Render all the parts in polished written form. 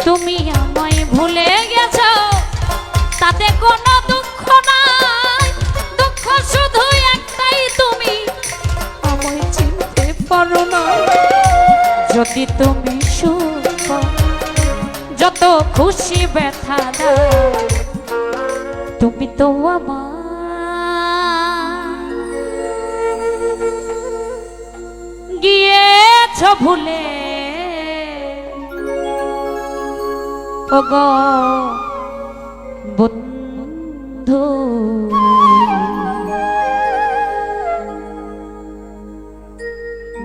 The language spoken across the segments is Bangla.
তুমি আমায় ভুলে গেছো তাতে কোনো দুঃখ নাই, দুঃখ শুধু একটাই তুমি আমায় চিনতে পারো না। যদি তুমি সুখ যত খুশি ব্যথা দাও, তুমি তো আমার গিয়েছ ভুলে। ওগো বন্ধু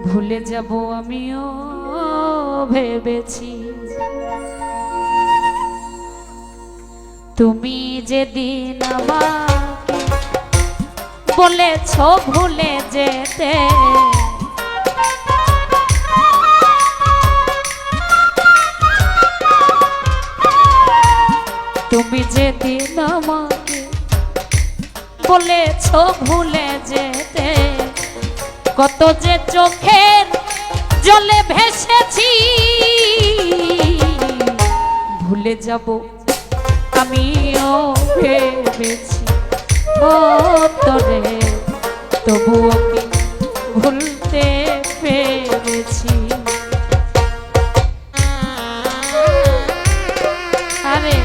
ভুলে যাব আমিও ভেবেছি, তুমি যেদিন আমাকে বলেছ ভুলে যেতে, তুমি যেদিন আমাকে বলেছ ভুলে যেতে, কত যে চোখের জলে ভেসেছি, ভুলে যাব আমিও ভেবেছি। ও তোরে তবুও কি ভুলতে পেরেছি। আরে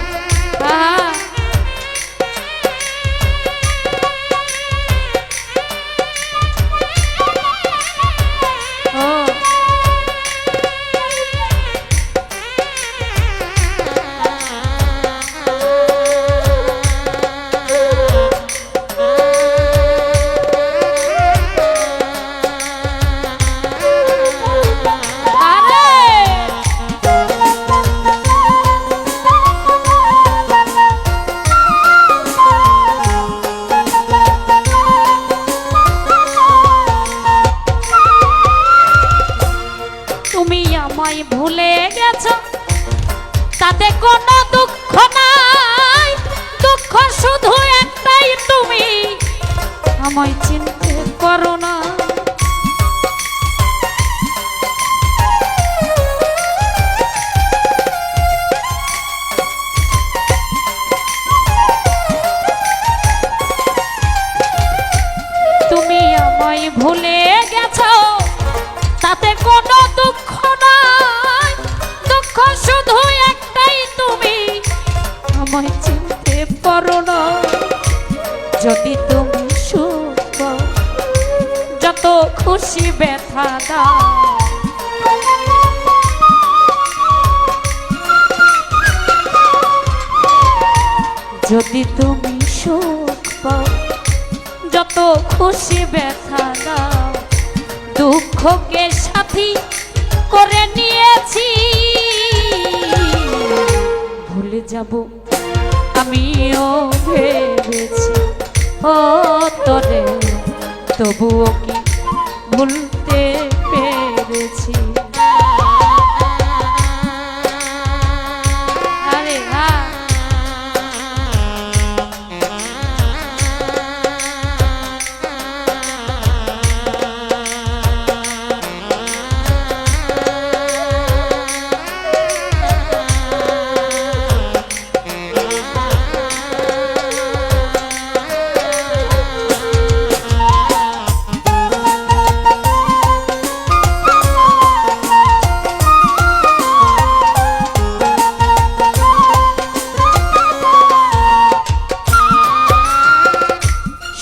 ভুলে গেছো তাতে কোনো দুঃখ নাই, দুঃখ শুধু একটাই তুমি আমায় চিনতে পারো না। তুমি আমায় ভুলে গেছো তাতে কোনো দুঃখ নাই, দুঃখ শুধু একটাই তুমি আমায় চিনতে পারো না। যদি তুমি সুখ যত খুশি ব্যথা দাও, যদি তুমি সুখ পাও যত খুশি ব্যথা দাও, দুঃখকে সাথী করে নিয়েছি, ভুলে যাব আমিও ভেবেছি। ও তোরে তবুও কি ভুলতে পেরেছি। আরে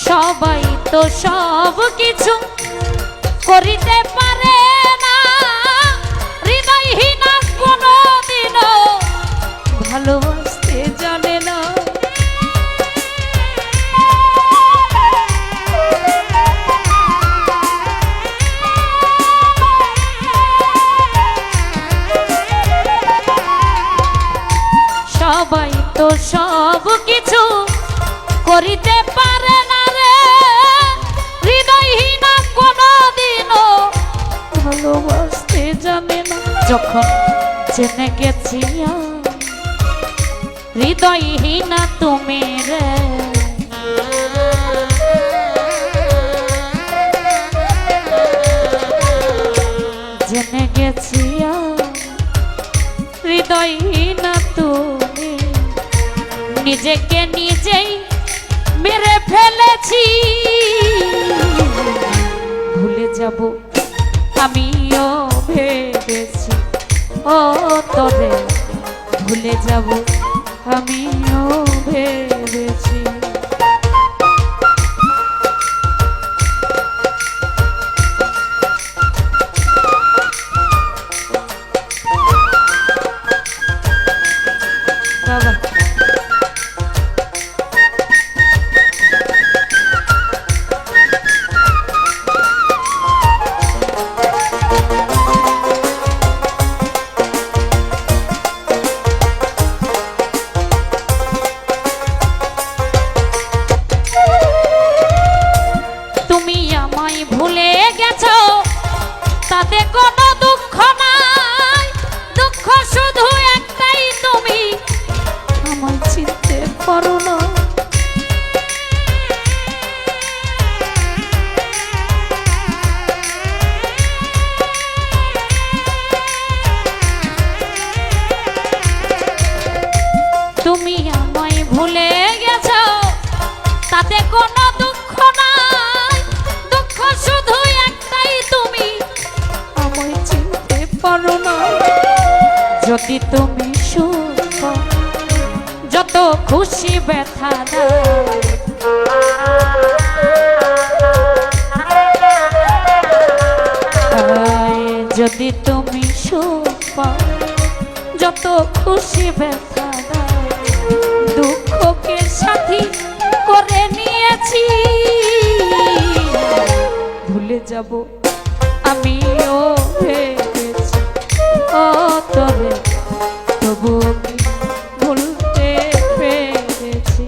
সবাই তো সব কিছু করিতে পারে না, হৃদয়হীন কোনো দিনও ভালোবাসতে জানে না। সবাই তো সব কিছু করিতে পারে না রে, হৃদয়হীন কোনো দিনও ভালোবাসতে জানে না। যখন জেনে গেছি হৃদয়হীন তুমি রে, জেনে গেছি হৃদয়হীন নিজেকে নিজেই মেরে ফেলেছি। ভুলে যাব আমিও ভেবেছি, ও তবে ভুলে যাব আমিও ভেবেছি। ভুলে গেছো তাতে কোনো দুঃখ নাই, দুঃখ শুধু একটাই, তুমি আমায় চিনতে পারো না। তুমি আমায় ভুলে গেছো তাতে কোনো দুঃখ নাই, শুধু একটাই, তুমি আমায় চিনতে পারো না। যদি তুমি সুখ যত খুশি ব্যথা দাও, যদি তুমি সুখ যত খুশি ব্যথা দাও, দুঃখকে সাথী করে নিয়েছি। ভুলে যাব আমিও ভেবেছি, ও তবে তবু আমি ভুলতে পেরেছি।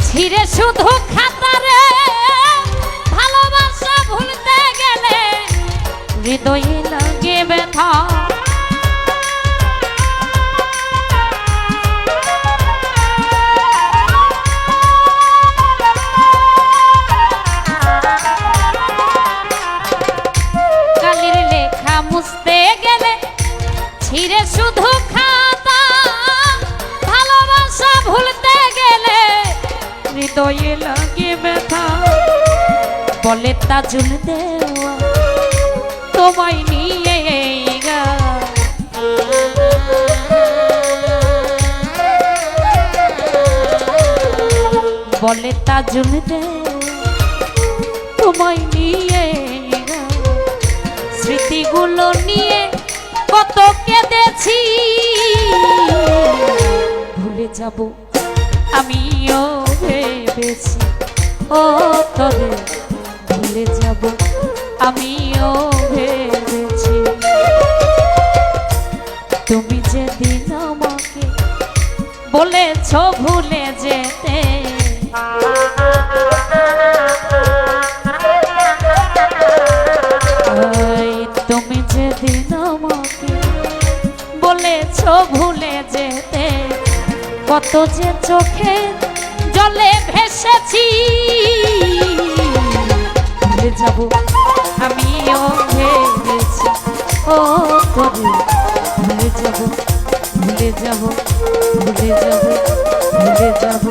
ছিঁড়ে শুধু খাতারে ভালোবাসা ভুলতে গেলে হৃদয়ে লাগে ব্যথা। কালির লেখা মুছতে গেলে ছিঁড়ে শুধু খাতা, ভালোবাসা ভুলতে গেলে হৃদয়ে লাগে ব্যথা। বলে তাজুল দেওয়া তোমায় নিয়ে গা, বলে তাজুল দেওয়া তোমায় নিয়ে গা। স্মৃতিগুলো নিয়ে কত কেঁদেছি, ভুলে যাব আমিও ভেবেছি, ও তবে ভুলে যাব আমিও ভেবেছি। তুমি যেদিন আমাকে বলেছ ভুলে যেতে, তুমি যেদিন আমাকে বলেছ ভুলে যেতে, কত যে চোখে জলে ভেসেছি। ভুলে যাব আমিও ভেবেছি, ও তবে ভুলে যাব, ভুলে যাব, ভুলে যাব, ভুলে যাব,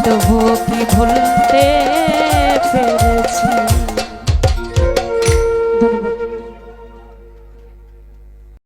তবুও কি ভুল